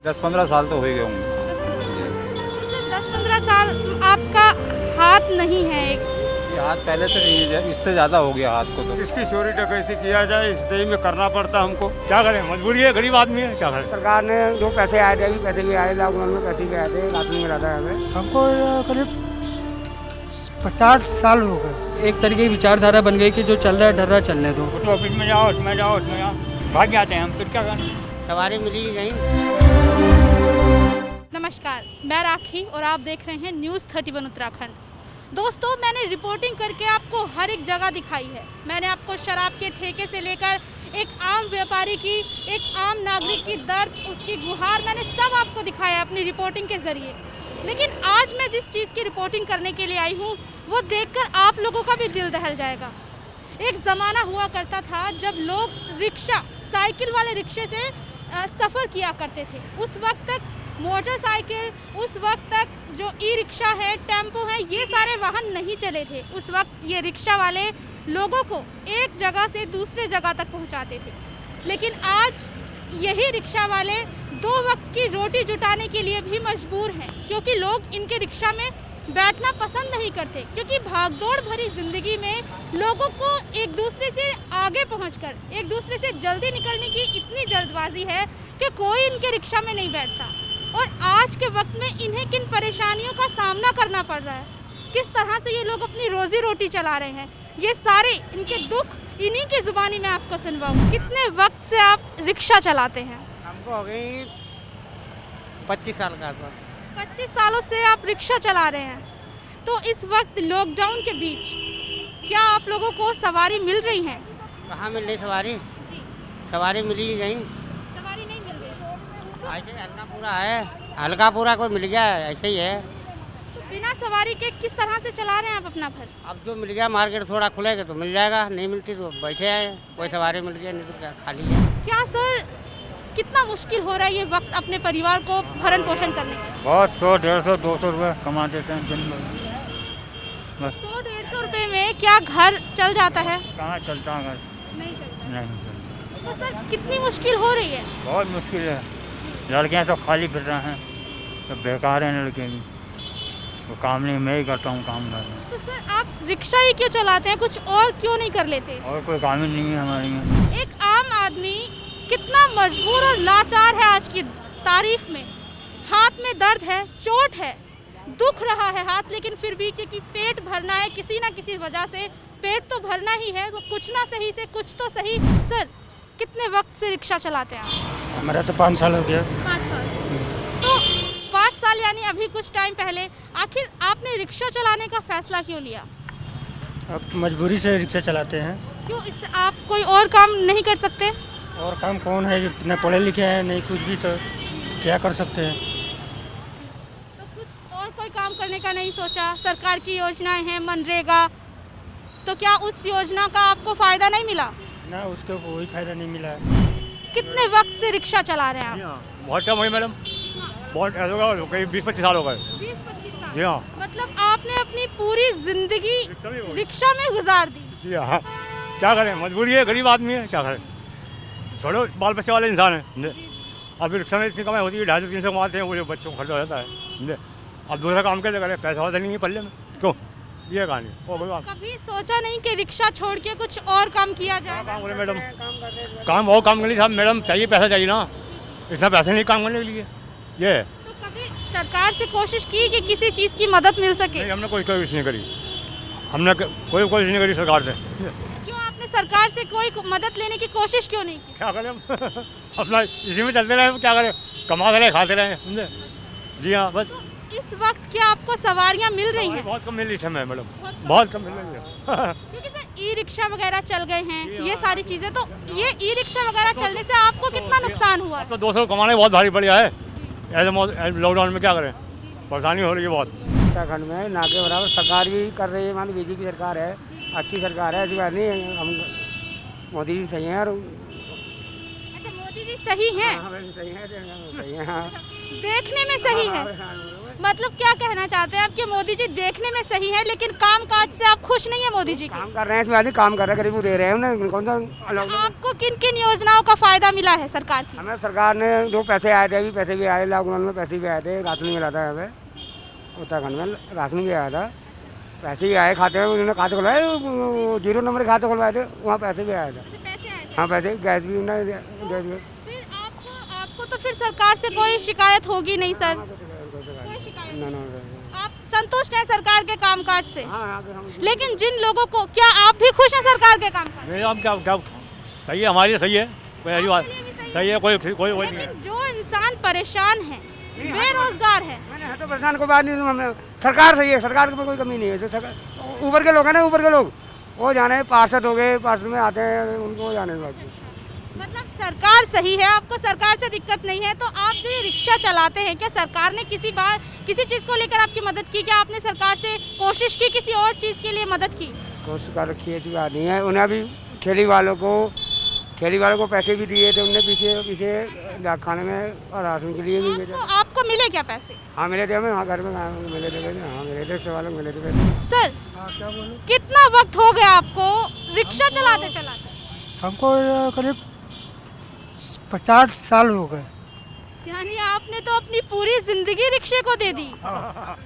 10-15 साल तो हो ही गए होंगे। 10-15 साल आपका हाथ नहीं है एक। ये हाथ पहले से नहीं है, इससे ज़्यादा हो गया हाथ को तो। इसकी चोरी डकैती किया जाए इस देश में करना पड़ता हमको, क्या करें, मजबूरी है, गरीब आदमी है, क्या करें। सरकार ने जो पैसे आए थे, पैसे भी आए, लॉकडाउन में पैसे भी आए थे, आदमी मिला था हमें। हमको करीब 50 साल हो गए। एक तरीके की विचारधारा बन गई कि जो चल रहा है डर रहा चलने दो। तो ऑफिस में जाओ, उसमें जाओ, उसमें जाओ, भाग जाते हैं हम, फिर क्या करें। सवारी मिली ही नहीं। नमस्कार, मैं राखी और आप देख रहे हैं न्यूज़ 31 उत्तराखंड। दोस्तों, मैंने रिपोर्टिंग करके आपको हर एक जगह दिखाई है। मैंने आपको शराब के ठेके से लेकर एक आम व्यापारी की, एक आम नागरिक की दर्द, उसकी गुहार, मैंने सब आपको दिखाया अपनी रिपोर्टिंग के ज़रिए। लेकिन आज मैं जिस चीज़ की रिपोर्टिंग करने के लिए आई हूँ, वो देखकर आप लोगों का भी दिल दहल जाएगा। एक ज़माना हुआ करता था जब लोग रिक्शा, साइकिल वाले रिक्शे से सफ़र किया करते थे। उस वक्त तक मोटरसाइकिल, उस वक्त तक जो ई रिक्शा है, टेम्पो है, ये सारे वाहन नहीं चले थे। उस वक्त ये रिक्शा वाले लोगों को एक जगह से दूसरे जगह तक पहुंचाते थे। लेकिन आज यही रिक्शा वाले 2 वक्त की रोटी जुटाने के लिए भी मजबूर हैं, क्योंकि लोग इनके रिक्शा में बैठना पसंद नहीं करते, क्योंकि भागदौड़ भरी ज़िंदगी में लोगों को एक दूसरे से आगे पहुंचकर, एक दूसरे से जल्दी निकलने की इतनी जल्दबाजी है कि कोई इनके रिक्शा में नहीं बैठता। और आज के वक्त में इन्हें किन परेशानियों का सामना करना पड़ रहा है, किस तरह से ये लोग अपनी रोजी रोटी चला रहे हैं, ये सारे इनके दुख इन्हीं की ज़ुबानी में आपको सुनवाऊँ। कितने वक्त से आप रिक्शा चलाते हैं? हमको हो गई 25 साल का। 25 सालों से आप रिक्शा चला रहे हैं। तो इस वक्त लॉकडाउन के बीच क्या आप लोगों को सवारी मिल रही है? कहाँ मिल रही सवारी? सवारी मिली ही नहीं। सवारी नहीं मिल रही। ऐसे हल्का पूरा है, हल्का पूरा कोई मिल गया, ऐसे ही है। तो बिना सवारी के किस तरह से चला रहे हैं आप अपना घर? अब जो मिल गया, मार्केट थोड़ा खुलेगा तो मिल जाएगा, नहीं मिलती तो बैठे हैं, कोई सवारी मिल गया, नहीं तो क्या, खाली है। क्या सर, कितना मुश्किल हो रहा है ये वक्त अपने परिवार को भरण पोषण करने में? बहुत 100-150-200 रुपये कमा देते हैं दिन में। 100-150 रुपये में क्या घर चल जाता है? कहाँ चलता है घर, नहीं चलता। नहीं चलता, तो सर कितनी मुश्किल हो रही है? बहुत मुश्किल है। लड़कियाँ सब खाली फिर रहे हैं, सब बेकार हैं लड़के भी, वो काम नहीं, मैं ही करता हूँ काम कर। तो सर आप रिक्शा ही क्यों चलाते हैं, कुछ और क्यों नहीं कर लेते? और कोई काम ही नहीं है हमारे यहाँ। एक आम आदमी कितना मजबूर और लाचार है आज की तारीख में। हाथ में दर्द है, चोट है, दुख रहा है हाथ, लेकिन फिर भी क्योंकि पेट भरना है, किसी ना किसी वजह से पेट तो भरना ही है, तो कुछ ना सही से कुछ तो सही। सर, कितने वक्त से रिक्शा चलाते हैं आप? हमारा तो 5 साल हो गया। 5 साल। तो 5 साल यानी अभी कुछ टाइम पहले आखिर आपने रिक्शा चलाने का फैसला क्यों लिया? अब मजबूरी से रिक्शा चलाते हैं। क्यों, इससे आप कोई और काम नहीं कर सकते? और काम कौन है जो न पढ़े लिखे हैं नहीं कुछ भी, तो क्या कर सकते हैं। तो कुछ और कोई काम करने का नहीं सोचा? सरकार की योजनाएं हैं, मनरेगा, तो क्या उस योजना का आपको फ़ायदा नहीं मिला? ना उसको कोई फायदा नहीं मिला है। कितने वक्त से रिक्शा चला रहे हैं आप? बहुत टाइम हुई मैडम, बहुत हो गई, 20-25 साल हो गए। 20-25 साल। जी हाँ। मतलब आपने अपनी पूरी जिंदगी रिक्शा में हो गई। रिक्शा में गुजार दी। जी हाँ, क्या करें, मजबूरी है, गरीब आदमी है, क्या करें, छोड़ो, बाल बच्चे वाले इंसान है। अब रिक्शा में इतनी कमाई होती है, 250-300 कमाते हैं, वो जो बच्चों को खर्चा हो जाता है। अब दूसरा काम कैसे करें, पैसा वासा नहीं है पल्ले में, क्यों, ये कहानी हो गई बात। कभी सोचा नहीं कि रिक्शा छोड़ के कुछ और काम किया जाए? काम करें मैडम, काम बहुत काम के लिए साहब, मैडम चाहिए, पैसा चाहिए ना, इतना पैसा नहीं काम करने के लिए। ये तो कभी सरकार से कोशिश की कि किसी चीज़ की मदद मिल सके? नहीं, हमने कोई कोशिश नहीं करी, हमने कोई कोशिश नहीं करी सरकार से। क्यों आपने सरकार से कोई मदद लेने की कोशिश क्यों नहीं की? क्या करें हम अपना इसी में चलते रहे, क्या करें, कमाते रहे, खाते रहे, समझे। जी हाँ, बस। तो इस वक्त क्या आपको सवारियां मिल रही हैं? बहुत कम मिल रही है मैडम, बहुत कम मिल रही है। क्योंकि सर ई रिक्शा वगैरह चल गए हैं, ये सारी चीज़ें, तो ये ई रिक्शा वगैरह चलने से आपको कितना नुकसान हुआ? तो 200 कमाने बहुत भारी पड़ गया है, ऐसे लॉकडाउन में क्या करें, परेशानी हो रही है बहुत। उत्तराखंड में ना के बराबर सरकार भी कर रही है, मान बीजेपी की सरकार है, अच्छी सरकार है, ऐसी बात नहीं है। हम मोदी जी सही हैं और अच्छा, मोदी जी सही हैं, सही है, देखने में सही है। मतलब क्या कहना चाहते हैं आप कि मोदी जी देखने में सही है लेकिन काम काज से आप खुश नहीं है मोदी जी के? काम कर रहे हैं, इसमें आदमी काम कर रहे हैं, गरीबों दे रहे हैं उन्हें, कौन सा अलग। आपको किन किन योजनाओं का फायदा मिला है सरकार की? हमें सरकार ने जो पैसे आए थे, अभी पैसे भी आए, लॉकडाउन में पैसे भी आए थे, राशन मिला था हमें उत्तराखंड में, राशन भी आया था, पैसे भी आए खाते में, उन्होंने खाते खुलवाए, 0 नंबर के खाते खुलवाए थे, वहाँ पैसे भी आया था। पैसे आए थे? हाँ पैसे, गैस भी उन्होंने दे दिए। फिर आपको तो फिर सरकार से कोई शिकायत होगी नहीं सर? कोई शिकायत ना नहीं। ना आप संतुष्ट हैं सरकार के कामकाज से? हाँ, लेकिन जिन लोगों को, क्या आप भी खुश हैं सरकार के कामकाज? मेरा क्या क्या सही है, हमारी सही है, कोई ऐसी बात सही है, कोई कोई नहीं है। लेकिन जो इंसान परेशान है, बेरोजगार है, मैंने तो परेशान कोई बात नहीं, हमें सरकार सही है, सरकार में कोई कमी नहीं है। सरकार ऊपर के लोग हैं ना, ऊपर के लोग वो जाने, पार्षद हो गए, पार्षद में आते हैं, उनको जाने बाकी। मतलब सरकार सही है, आपको सरकार से दिक्कत नहीं है। तो आप जो ये रिक्शा चलाते हैं, क्या सरकार ने किसी बार किसी चीज़ को लेकर आपकी मदद की? क्या आपने सरकार से कोशिश की किसी और चीज़ के लिए मदद की? कोशिश कर रखी है, ऐसी बात नहीं है। उन्हें अभी ठेली वालों को पैसे भी दिए थे, उनने पीछे खाने में और राशन के लिए भी भेजा। आपको मिले क्या पैसे? हाँ मिले थे, हमें वहाँ घर में मिले थे, हाँ मिले थे, रिक्शा वालों को मिले थे पैसे। सर क्या बोले? कितना वक्त हो गया आपको रिक्शा चलाते चलाते? हमको करीब 50 साल हो गए। यानी आपने तो अपनी पूरी जिंदगी रिक्शे को दे दी। हाँ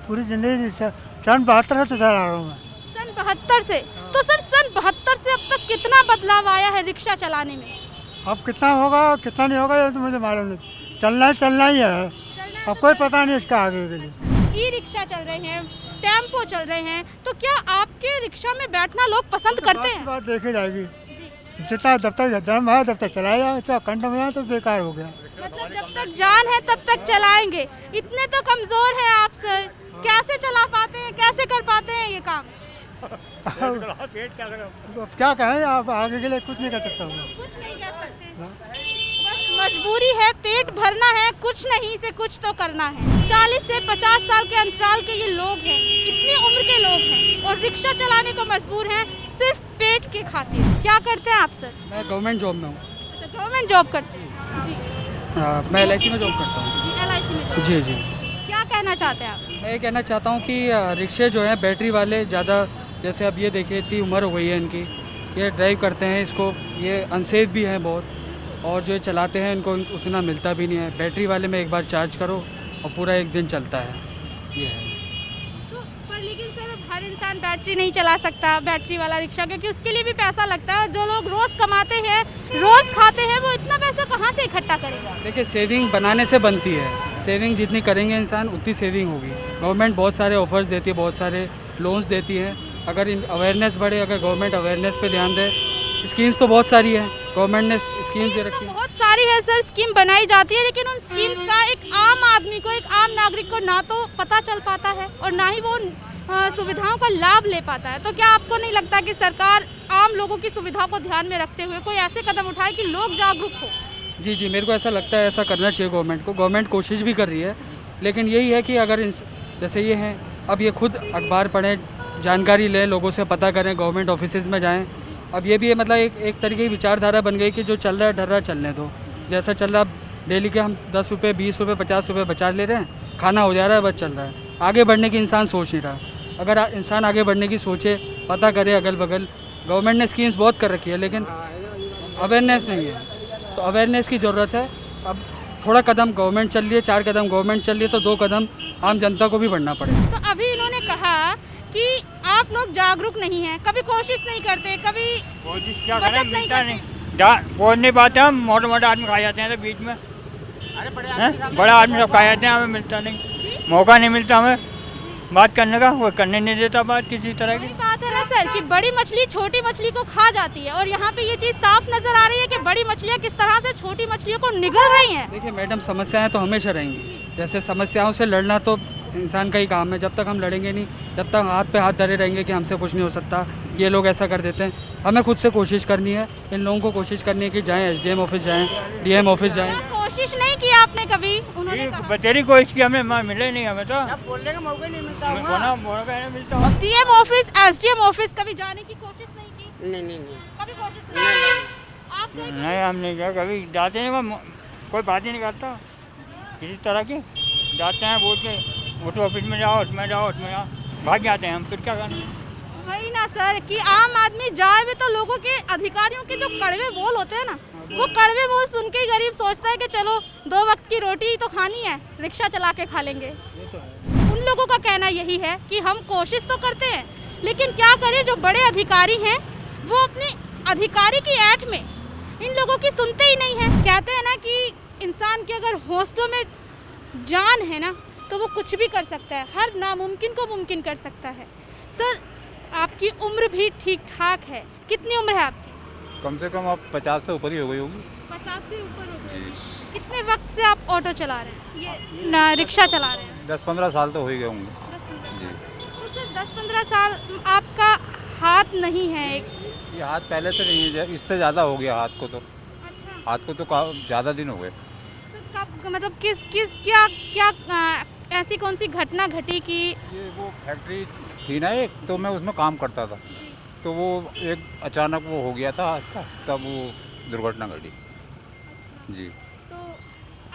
पूरी जिंदगी सन 72 से चला रहा हूँ मैं। सन 72 से? तो सर सन 72 से अब तक कितना बदलाव आया है रिक्शा चलाने में? अब कितना होगा कितना नहीं होगा ये तो मुझे मालूम नहीं, चलना ही है, अब कोई पता नहीं इसका आगे के लिए। ई रिक्शा चल रहे हैं, टेम्पो चल रहे हैं, तो क्या आपके रिक्शा में बैठना लोग पसंद करते हैं? बात देखी जाएगी, जितना जब तक दम है तब तक चलाएगा, चाहे कंठ में आए तो बेकार हो गया। मतलब जब तक जान है तब तक चलाएंगे। इतने तो कमजोर हैं आप सर, कैसे चला पाते हैं, कैसे कर पाते हैं ये काम? अब क्या कहें, आप आगे के लिए कुछ नहीं कर सकता हूँ। कुछ नहीं कर सकते, बस मजबूरी है, पेट भरना है, कुछ नहीं से कुछ तो करना है। 40 से 50 साल के अंतराल के ये लोग हैं, इतनी उम्र के लोग हैं और रिक्शा चलाने को मजबूर हैं सिर्फ पेट के खातिर। क्या करते हैं आप सर? मैं गवर्नमेंट जॉब में हूँ। अच्छा, गवर्नमेंट जॉब करते हैं जी? मैं LIC में जॉब करता हूँ। जी, LIC में जॉब। जी जी। क्या कहना चाहते हैं आप? मैं ये कहना चाहता हूँ कि रिक्शे जो हैं बैटरी वाले ज़्यादा, जैसे अब ये देखिए इतनी उम्र हो गई है इनकी, ये ड्राइव करते हैं इसको, ये अनसेफ भी हैं बहुत, और जो चलाते हैं इनको उतना मिलता भी नहीं है। बैटरी वाले में एक बार चार्ज करो और पूरा एक दिन चलता है, ये है। तो पर लेकिन सर हर इंसान बैटरी नहीं चला सकता, बैटरी वाला रिक्शा, क्योंकि उसके लिए भी पैसा लगता है। जो लोग रोज़ कमाते हैं, रोज़ खाते हैं, वो इतना पैसा कहाँ से इकट्ठा करेंगे? देखिए सेविंग बनाने से बनती है, सेविंग जितनी करेंगे इंसान उतनी सेविंग होगी। गवर्नमेंट बहुत सारे ऑफर्स देती है, बहुत सारे लोन्स देती है। अगर अवेयरनेस बढ़े, अगर गवर्नमेंट अवेयरनेस पे ध्यान दे, स्कीम्स तो बहुत सारी है, गवर्नमेंट ने स्कीम्स दे रखी है। बहुत सारी है सर, स्कीम बनाई जाती है, लेकिन उन स्कीम्स का एक आम आदमी को, एक आम नागरिक को ना तो पता चल पाता है और ना ही वो सुविधाओं का लाभ ले पाता है। तो क्या आपको नहीं लगता कि सरकार आम लोगों की सुविधा को ध्यान में रखते हुए कोई ऐसे कदम उठाए कि लोग जागरूक हो? जी जी, मेरे को ऐसा लगता है, ऐसा करना चाहिए गवर्नमेंट को। गवर्नमेंट कोशिश भी कर रही है, लेकिन यही है कि अगर जैसे ये हैं, अब ये खुद अखबार पढ़ें, जानकारी लें, लोगों से पता करें, गवर्नमेंट ऑफिसेज में जाएं। अब ये भी है, मतलब एक तरीके की विचारधारा बन गई कि जो चल रहा है डर रहा चलने दो। जैसा चल रहा, डेली के हम 10 रुपये, 20 रुपये, 50 रुपये बचा ले रहे हैं, खाना हो जा रहा है, बस चल रहा है। आगे बढ़ने की इंसान सोच नहीं रहा। अगर इंसान आगे बढ़ने की सोचे, पता करे अगल बगल, गवर्नमेंट ने स्कीम्स बहुत कर रखी है, लेकिन अवेयरनेस नहीं है। तो अवेयरनेस की ज़रूरत है। अब थोड़ा कदम गवर्नमेंट चल रही है, 4 कदम गवर्नमेंट चल रही है, तो 2 कदम आम जनता को भी बढ़ना पड़ेगा। तो अभी इन्होंने कहा कि आप लोग जागरूक नहीं हैं, कभी कोशिश नहीं करते, कभी क्या बचत करें, नहीं मिलता करते। नहीं, पहुँच नहीं पाते हम। मोटे मोटे आदमी खा जाते हैं तो बीच में, बड़ा आदमी सब खा जाते हैं, हमें मिलता नहीं, मौका नहीं मिलता हमें बात करने का, वो करने नहीं देता बात किसी तरह की। वही बात है ना सर कि बड़ी मछली छोटी मछली को खा जाती है, और यहाँ पे ये चीज़ साफ नजर आ रही है कि बड़ी मछलियाँ किस तरह से छोटी मछलियों को निगल रही हैं। देखिए मैडम, समस्याएं तो हमेशा रहेंगी। जैसे समस्याओं से लड़ना तो इंसान का ही काम है। जब तक हम लड़ेंगे नहीं, जब तक हाथ पे हाथ धरे रहेंगे कि हमसे कुछ नहीं हो सकता, ये लोग ऐसा कर देते हैं, हमें खुद से कोशिश करनी है। इन लोगों को कोशिश करनी है कि जाएं SDM ऑफिस जाएं, DM ऑफिस जाएं। कोशिश नहीं की आपने कभी? उन्होंने कहा बतेरी कोशिश की, हमें मिले नहीं, हमें तो बोलने का मौका नहीं मिलता मौका नहीं मिलता। DM ऑफिस, SDM ऑफिस कभी जाने की कोशिश नहीं की? नहीं कभी कोशिश नहीं की? आप गए? नहीं, हम नहीं गए, कभी जाते नहीं, कोई बात ही नहीं करता किसी तरह की। जाते हैं वोट ऑफिस में जाओ, उसमें जाओ, उसमें जाओ, भाग जाते हैं हम, फिर क्या करें। वही ना सर कि आम आदमी जाए भी तो लोगों के अधिकारियों के जो कड़वे बोल होते हैं ना, वो कड़वे बोल सुन के ही गरीब सोचता है कि चलो 2 वक्त की रोटी तो खानी है, रिक्शा चला के खा लेंगे। उन लोगों का कहना यही है कि हम कोशिश तो करते हैं, लेकिन क्या करें, जो बड़े अधिकारी हैं वो अपने अधिकारी की ऐठ में इन लोगों की सुनते ही नहीं है। कहते हैं ना कि इंसान के अगर हौसलों में जान है ना तो वो कुछ भी कर सकता है, हर नामुमकिन को मुमकिन कर सकता है। सर आपकी उम्र भी ठीक ठाक है, कितनी उम्र है आपकी? कम से कम आप 50 से ऊपर ही हो गई होगी। 50 से ऊपर हो गई। कितने वक्त से आप ऑटो चला रहे हैं, ये ना रिक्शा चला रहे हैं? 10-15 साल तो हो ही गए होंगे जी। तो सर 10-15 साल आपका हाथ नहीं है एक? ये हाथ पहले से नहीं है, इससे ज़्यादा हो गया हाथ को तो। अच्छा हाथ को तो ज़्यादा दिन हो गए। सर कब मतलब किस क्या क्या ऐसी कौन सी घटना घटी कि? ये वो फैक्ट्री थी ना एक, तो मैं उसमें काम करता था, तो वो एक अचानक वो हो गया था हाथ का, तब वो दुर्घटना घटी जी। तो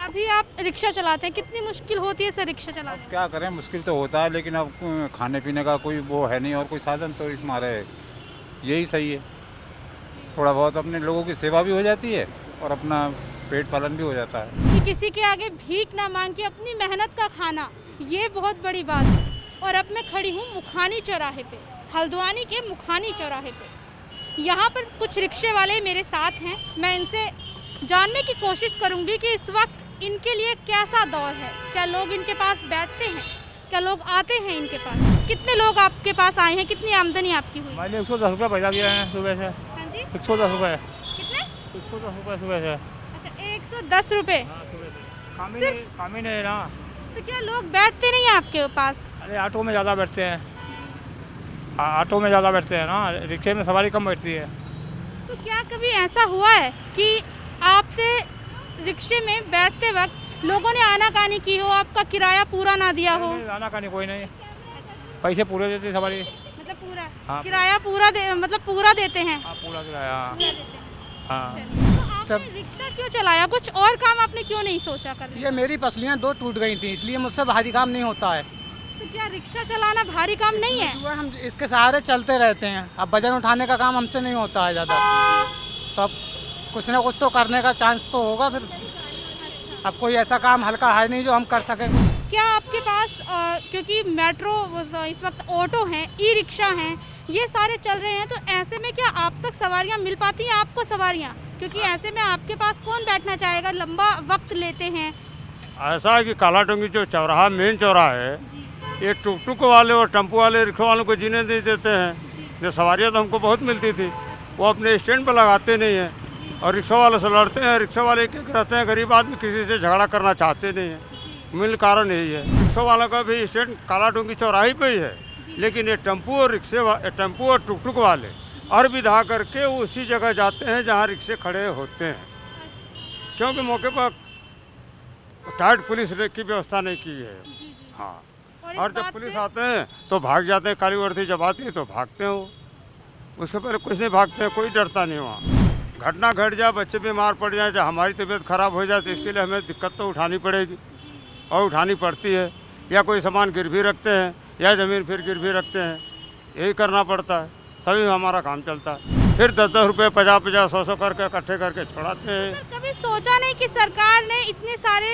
अभी आप रिक्शा चलाते हैं, कितनी मुश्किल होती है सर रिक्शा चलाने में? क्या करें, मुश्किल तो होता है, लेकिन अब खाने पीने का कोई वो है नहीं और कोई साधन, तो इस मारे यही सही है। थोड़ा बहुत अपने लोगों की सेवा भी हो जाती है और अपना पेट पालन भी हो जाता है। कि किसी के आगे भीख ना मांग के अपनी मेहनत का खाना, ये बहुत बड़ी बात है। और अब मैं खड़ी हूँ मुखानी चौराहे पे, हल्द्वानी के मुखानी चौराहे पे। यहाँ पर कुछ रिक्शे वाले मेरे साथ हैं, मैं इनसे जानने की कोशिश करूँगी कि इस वक्त इनके लिए कैसा दौर है, क्या लोग इनके पास बैठते हैं, क्या लोग आते हैं इनके पास। कितने लोग आपके पास आए हैं, कितनी आमदनी आपकी हुई? मैंने 110 रुपये पैदा किया है सुबह से। हाँ जी 110 रुपये। कितने? 110 रुपये सुबह से। अच्छा 110 रुपये। हाँ सुबह से। सिर्फ? काम ही नहीं है ना। तो क्या लोग बैठते नहीं हैं आपके पास? अरे ऑटो में ज़्यादा बैठते हैं, ऑटो में ज़्यादा बैठते हैं ना, रिक्शे में सवारी कम बैठती है। तो क्या कभी ऐसा हुआ है कि आपसे रिक्शे में बैठते वक्त लोगों ने आनाकानी की हो, आपका किराया पूरा ना दिया हो? नहीं, आना कहीं कोई नहीं, पैसे पूरे देते सवारी। मतलब पूरा हाँ। किराया मतलब पूरा देते हैं? हाँ पूरा किराया। पूरा देते हैं। हाँ। तो आपने रिक्शा क्यों चलाया, कुछ और काम आपने क्यों नहीं सोचा करने? ये मेरी पसलियाँ 2 टूट गई थी, इसलिए मुझसे भारी काम नहीं होता है। तो क्या रिक्शा चलाना भारी काम नहीं है? हुआ हम इसके सहारे चलते रहते हैं, अब वजन उठाने का काम हमसे नहीं होता है ज़्यादा, तो अब कुछ ना कुछ तो करने का चांस तो होगा फिर। अब कोई ऐसा काम हल्का है नहीं जो हम कर सकें। क्या आपके पास क्योंकि मेट्रो इस वक्त ऑटो हैं, ई रिक्शा हैं, ये सारे चल रहे हैं, तो ऐसे में क्या आप तक सवारियां मिल पाती हैं, आपको सवारियां? क्योंकि ऐसे में आपके पास कौन बैठना चाहेगा, लंबा वक्त लेते हैं। ऐसा है कि काला टोंगी जो चौराहा मेन चौराहा है, ये टुक टुक वाले और टेम्पो वाले रिक्शा वालों को जीने नहीं देते हैं। जो सवारियाँ तो हमको बहुत मिलती थी, वो अपने स्टैंड पर लगाते नहीं हैं और रिक्शा वालों से लड़ते हैं। रिक्शा वाले क्या रहते हैं, गरीब आदमी किसी से झगड़ा करना चाहते नहीं हैं, मूल कारण यही है। रिक्शा वालों का भी स्टैंड काला टोंगी चौराहे पे ही है, लेकिन ये टेम्पो और टुक टुक वाले और विधा करके उसी जगह जाते हैं जहाँ रिक्शे खड़े होते हैं, क्योंकि मौके पर टाइट पुलिस की व्यवस्था नहीं की है। हाँ, और जब पुलिस आते हैं तो भाग जाते हैं, काली वर्दी जब आती है तो भागते हैं वो, उसके पहले कुछ नहीं भागते हैं, कोई डरता नहीं वहाँ। घटना घट जाए, बच्चे बीमार पड़ जाए, चाहे हमारी तबीयत खराब हो जाए, तो इसके लिए हमें दिक्कत तो उठानी पड़ेगी और उठानी पड़ती है। या कोई सामान गिरवी रखते हैं या ज़मीन फिर गिरवी रखते हैं, यही करना पड़ता है, तभी हमारा काम चलता है। फिर 10-10 रुपये 50-50 100-100 करके इकट्ठे करके छोड़ाते हैं। सर कभी सोचा नहीं कि सरकार ने इतने सारे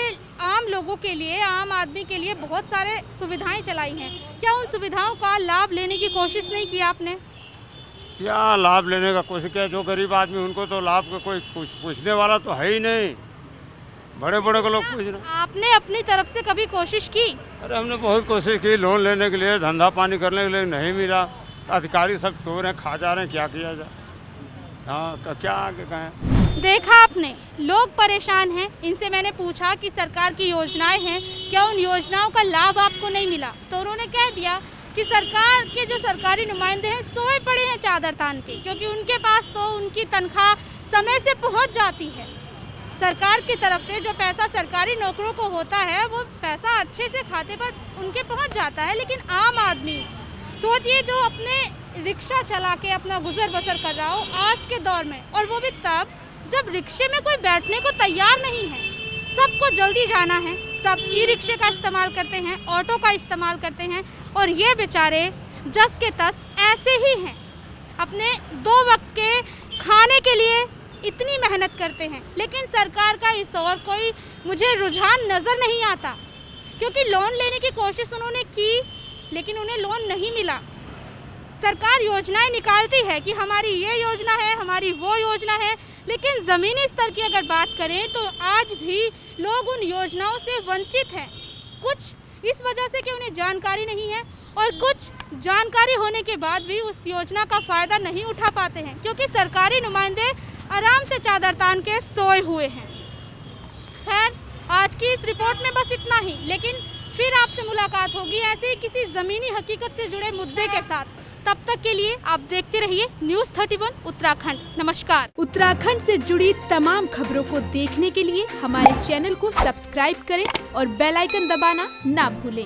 आम लोगों के लिए, आम आदमी के लिए बहुत सारे सुविधाएं चलाई हैं, क्या उन सुविधाओं का लाभ लेने की कोशिश नहीं की आपने? क्या लाभ लेने का कोशिश किया, जो गरीब आदमी उनको तो लाभ का कोई पूछने वाला तो है ही नहीं, बड़े बड़े को लोग पूछ रहे। आपने अपनी तरफ से कभी कोशिश की? अरे हमने बहुत कोशिश की, लोन लेने के लिए, धंधा पानी करने के लिए, नहीं मिला। अधिकारी सब चोर हैं, खा जा रहे हैं, क्या किया जाए। हाँ, क्या आगे कहें। देखा आपने, लोग परेशान हैं। इनसे मैंने पूछा कि सरकार की योजनाएं हैं, क्या उन योजनाओं का लाभ आपको नहीं मिला? तो उन्होंने कह दिया कि सरकार के जो सरकारी नुमाइंदे हैं सोए पड़े हैं चादर तान के, क्योंकि उनके पास तो उनकी तनख्वाह समय से पहुंच जाती है। सरकार की तरफ से जो पैसा सरकारी नौकरों को होता है, वो पैसा अच्छे से खाते पर उनके पहुंच जाता है, लेकिन आम आदमी सोचिए जो अपने रिक्शा चला के अपना गुजर बसर कर रहा हो आज के दौर में, और वो भी तब जब रिक्शे में कोई बैठने को तैयार नहीं है। सबको जल्दी जाना है, सब ई रिक्शे का इस्तेमाल करते हैं, ऑटो का इस्तेमाल करते हैं और ये बेचारे जस के तस ऐसे ही हैं। अपने 2 वक्त के खाने के लिए इतनी मेहनत करते हैं, लेकिन सरकार का इस ओर कोई मुझे रुझान नज़र नहीं आता, क्योंकि लोन लेने की कोशिश उन्होंने की लेकिन उन्हें लोन नहीं मिला। सरकार योजनाएं निकालती है कि हमारी ये योजना है, हमारी वो योजना है, लेकिन ज़मीनी स्तर की अगर बात करें तो आज भी लोग उन योजनाओं से वंचित हैं। कुछ इस वजह से कि उन्हें जानकारी नहीं है और कुछ जानकारी होने के बाद भी उस योजना का फ़ायदा नहीं उठा पाते हैं, क्योंकि सरकारी नुमाइंदे आराम से चादर तान के सोए हुए हैं। खैर, आज की इस रिपोर्ट में बस इतना ही, लेकिन फिर आपसे मुलाकात होगी ऐसे ही किसी ज़मीनी हकीकत से जुड़े मुद्दे के साथ। तब तक के लिए आप देखते रहिए न्यूज़ 31 उत्तराखंड। नमस्कार। उत्तराखंड से जुड़ी तमाम खबरों को देखने के लिए हमारे चैनल को सब्सक्राइब करें और बेल आइकन दबाना ना भूलें।